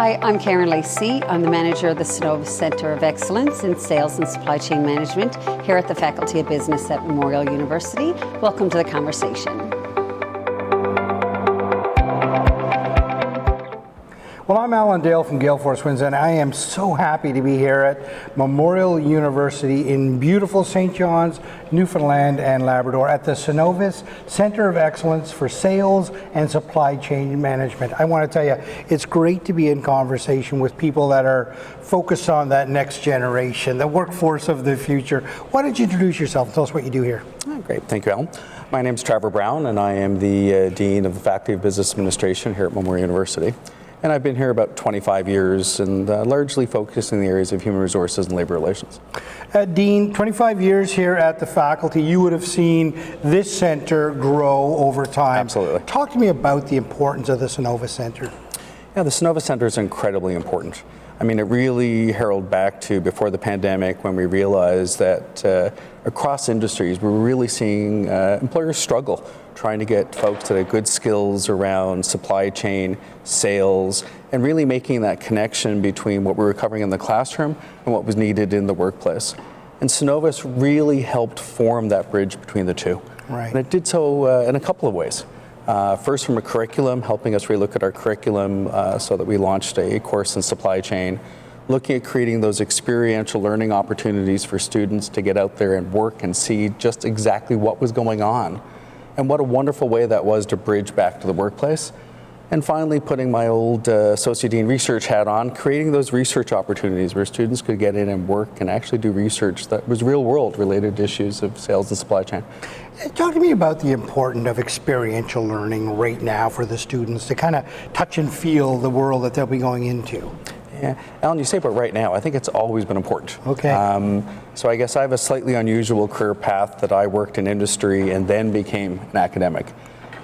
Hi, I'm Karen Lacey. I'm the manager of the Cenovus Centre of Excellence in Sales and Supply Chain Management here at the Faculty of Business at Memorial University. Welcome to the conversation. Well, I'm Alan Dale from Gale Force Wins, and I am so happy to be here at Memorial University in beautiful St. John's, Newfoundland and Labrador at the Cenovus Centre of Excellence for Sales and Supply Chain Management. I want to tell you, it's great to be in conversation with people that are focused on that next generation, the workforce of the future. Why don't you introduce yourself and tell us what you do here? Oh, great, thank you, Alan. My name is Travor Brown, and I am the Dean of the Faculty of Business Administration here at Memorial University. And I've been here about 25 years and largely focused in the areas of human resources and labor relations. Dean, 25 years here at the faculty, you would have seen this centre grow over time. Absolutely. Talk to me about the importance of the Cenovus Centre. Yeah, the Cenovus Centre is incredibly important. I mean, it really heralded back to before the pandemic when we realized that across industries, we were really seeing employers struggle trying to get folks that have good skills around supply chain, sales, and really making that connection between what we were covering in the classroom and what was needed in the workplace. And Cenovus really helped form that bridge between the two. Right. And it did so in a couple of ways. First, from a curriculum, helping us relook at our curriculum so that we launched a course in supply chain, looking at creating those experiential learning opportunities for students to get out there and work and see just exactly what was going on. And what a wonderful way that was to bridge back to the workplace. And finally, putting my old Associate Dean research hat on, creating those research opportunities where students could get in and work and actually do research that was real world related to issues of sales and supply chain. Talk to me about the importance of experiential learning right now for the students to kind of touch and feel the world that they'll be going into. Yeah, Alan, you say about right now, I think it's always been important. Okay. So I guess I have a slightly unusual career path that I worked in industry and then became an academic.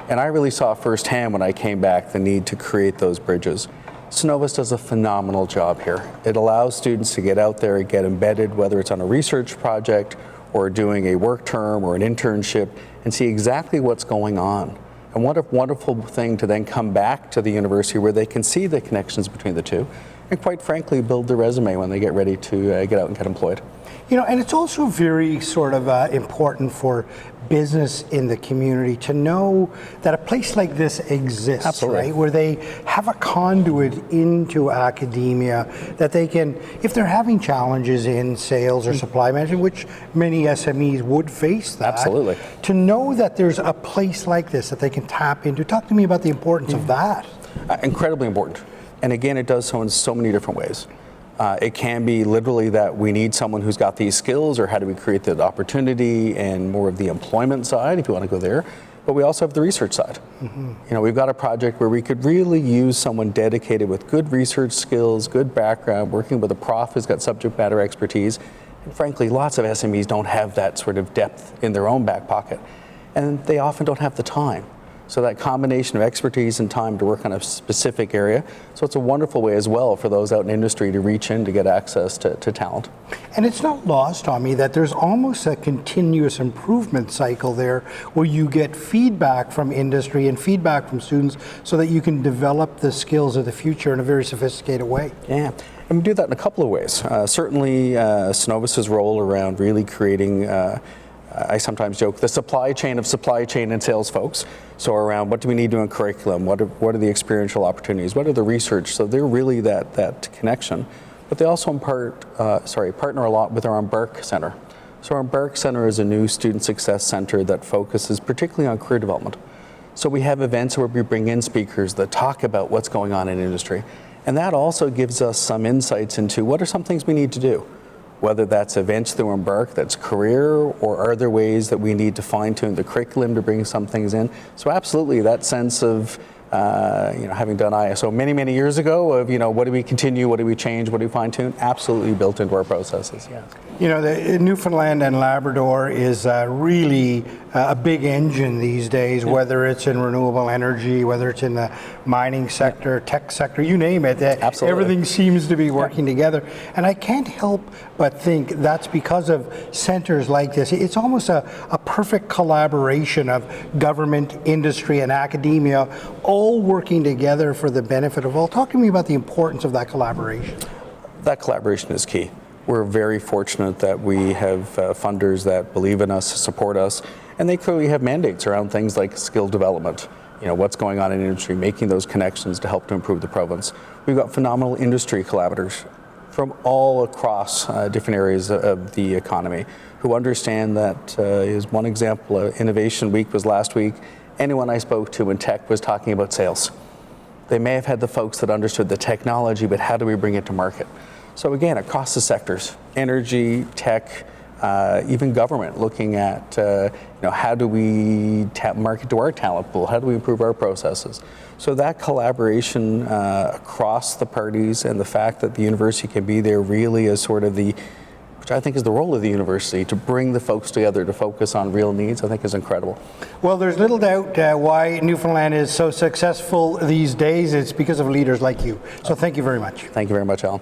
And I really saw firsthand when I came back the need to create those bridges. Cenovus does a phenomenal job here. It allows students to get out there and get embedded, whether it's on a research project or doing a work term or an internship, and see exactly what's going on. And what a wonderful thing to then come back to the university where they can see the connections between the two, and quite frankly, build their resume when they get ready to get out and get employed. You know, and it's also very sort of important for business in the community to know that a place like this exists, Absolutely. Right? Where they have a conduit into academia that they can, if they're having challenges in sales or supply management, which many SMEs would face that. Absolutely. To know that there's a place like this that they can tap into. Talk to me about the importance of that. Incredibly important. And again, it does so in so many different ways. It can be literally that we need someone who's got these skills, or how do we create the opportunity and more of the employment side, if you want to go there. But we also have the research side. Mm-hmm. You know, we've got a project where we could really use someone dedicated with good research skills, good background, working with a prof who's got subject matter expertise. And frankly, lots of SMEs don't have that sort of depth in their own back pocket. And they often don't have the time. So that combination of expertise and time to work on a specific area. So it's a wonderful way as well for those out in industry to reach in to get access to talent. And it's not lost on me that there's almost a continuous improvement cycle there where you get feedback from industry and feedback from students so that you can develop the skills of the future in a very sophisticated way. Yeah, and we do that in a couple of ways. Certainly Cenovus's role around really creating I sometimes joke, the supply chain of supply chain and sales folks. So around what do we need to do in curriculum, what are the experiential opportunities, what are the research, so they're really that connection. But they also partner a lot with our Embark Centre. So our Embark Centre is a new student success centre that focuses particularly on career development. So we have events where we bring in speakers that talk about what's going on in industry. And that also gives us some insights into what are some things we need to do. Whether that's events through Embark, that's career, or are there ways that we need to fine-tune the curriculum to bring some things in? So absolutely, that sense of having done ISO many years ago of what do we continue, what do we change, what do we fine-tune, absolutely built into our processes. Yeah. You know, the Newfoundland and Labrador is really a big engine these days, whether it's in renewable energy, whether it's in the mining sector, tech sector, you name it. Absolutely. Everything seems to be working together. And I can't help but think that's because of centers like this. It's almost a perfect collaboration of government, industry, and academia all working together for the benefit of all. Talk to me about the importance of that collaboration. That collaboration is key. We're very fortunate that we have funders that believe in us, support us, and they clearly have mandates around things like skill development. You know, what's going on in industry, making those connections to help to improve the province. We've got phenomenal industry collaborators from all across different areas of the economy who understand that is one example. Innovation Week was last week. Anyone I spoke to in tech was talking about sales. They may have had the folks that understood the technology, but how do we bring it to market? So again, across the sectors, energy, tech, even government, looking at how do we market to our talent pool? How do we improve our processes? So that collaboration across the parties and the fact that the university can be there really is sort of which I think is the role of the university, to bring the folks together to focus on real needs, I think is incredible. Well, there's little doubt why Newfoundland is so successful these days. It's because of leaders like you. So thank you very much. Thank you very much, Alan.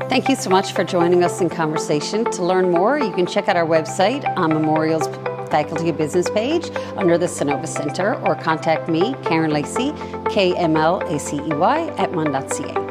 Thank you so much for joining us in conversation. To learn more, you can check out our website on Memorial's Faculty of Business page under the Cenovus Centre, or contact me, Karen Lacey, KMLACEY, @mon.ca.